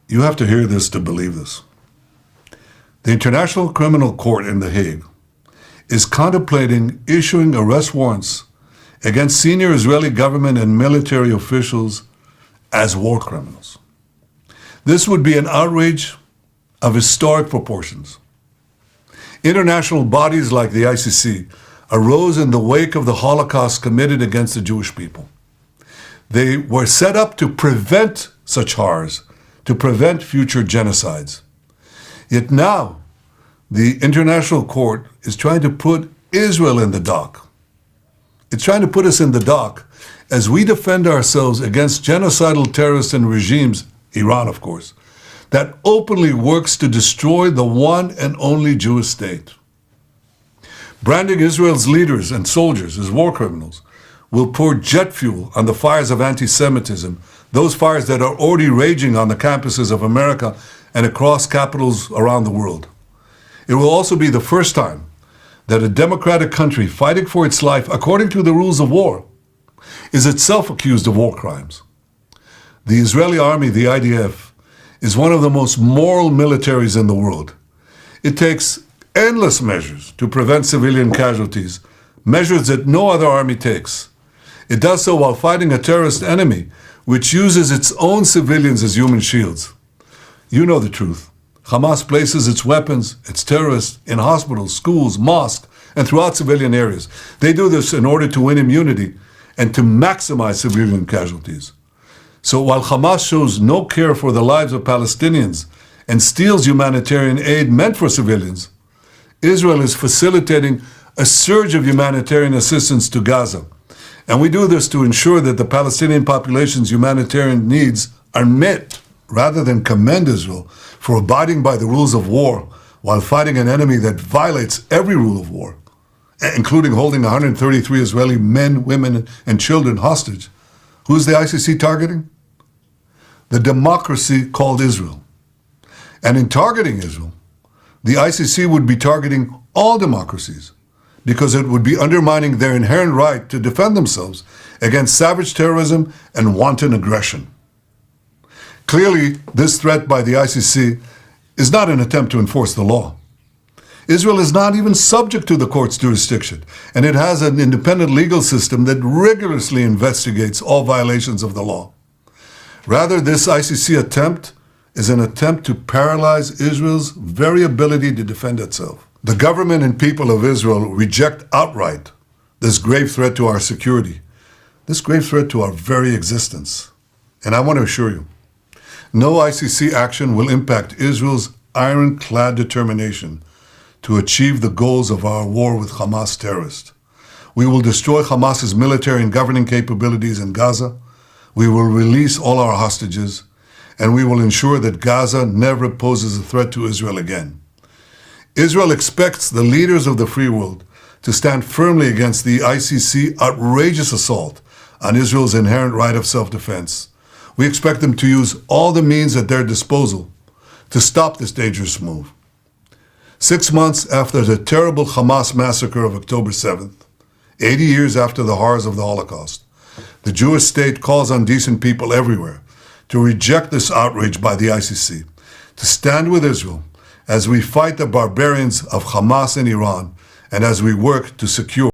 You have to hear this to believe this. The International Criminal Court in The Hague is contemplating issuing arrest warrants against senior Israeli government and military officials as war criminals. This would be an outrage of historic proportions. International bodies like the ICC arose in the wake of the Holocaust committed against the Jewish people. They were set up to prevent such horrors, to prevent future genocides. Yet now, the International Court is trying to put Israel in the dock. It's trying to put us in the dock as we defend ourselves against genocidal terrorists and regimes, Iran of course, that openly works to destroy the one and only Jewish state. Branding Israel's leaders and soldiers as war criminals will pour jet fuel on the fires of anti-Semitism, those fires that are already raging on the campuses of America and across capitals around the world. It will also be the first time that a democratic country fighting for its life according to the rules of war is itself accused of war crimes. The Israeli army, the IDF, is one of the most moral militaries in the world. It takes endless measures to prevent civilian casualties, measures that no other army takes. It does so while fighting a terrorist enemy which uses its own civilians as human shields. You know the truth. Hamas places its weapons, its terrorists, in hospitals, schools, mosques, and throughout civilian areas. They do this in order to win immunity and to maximize civilian casualties. So while Hamas shows no care for the lives of Palestinians and steals humanitarian aid meant for civilians, Israel is facilitating a surge of humanitarian assistance to Gaza. And we do this to ensure that the Palestinian population's humanitarian needs are met, rather than commend Israel for abiding by the rules of war while fighting an enemy that violates every rule of war, including holding 133 Israeli men, women, and children hostage. Who's the ICC targeting? The democracy called Israel. And in targeting Israel, the ICC would be targeting all democracies because it would be undermining their inherent right to defend themselves against savage terrorism and wanton aggression. Clearly, this threat by the ICC is not an attempt to enforce the law. Israel is not even subject to the court's jurisdiction, and it has an independent legal system that rigorously investigates all violations of the law. Rather, this ICC attempt is an attempt to paralyze Israel's very ability to defend itself. The government and people of Israel reject outright this grave threat to our security, this grave threat to our very existence. And I want to assure you, no ICC action will impact Israel's ironclad determination to achieve the goals of our war with Hamas terrorists. We will destroy Hamas's military and governing capabilities in Gaza. We will release all our hostages, and we will ensure that Gaza never poses a threat to Israel again. Israel expects the leaders of the free world to stand firmly against the ICC outrageous assault on Israel's inherent right of self-defense. We expect them to use all the means at their disposal to stop this dangerous move. 6 months after the terrible Hamas massacre of October 7th, 80 years after the horrors of the Holocaust, the Jewish state calls on decent people everywhere to reject this outrage by the ICC, to stand with Israel as we fight the barbarians of Hamas and Iran, and as we work to secure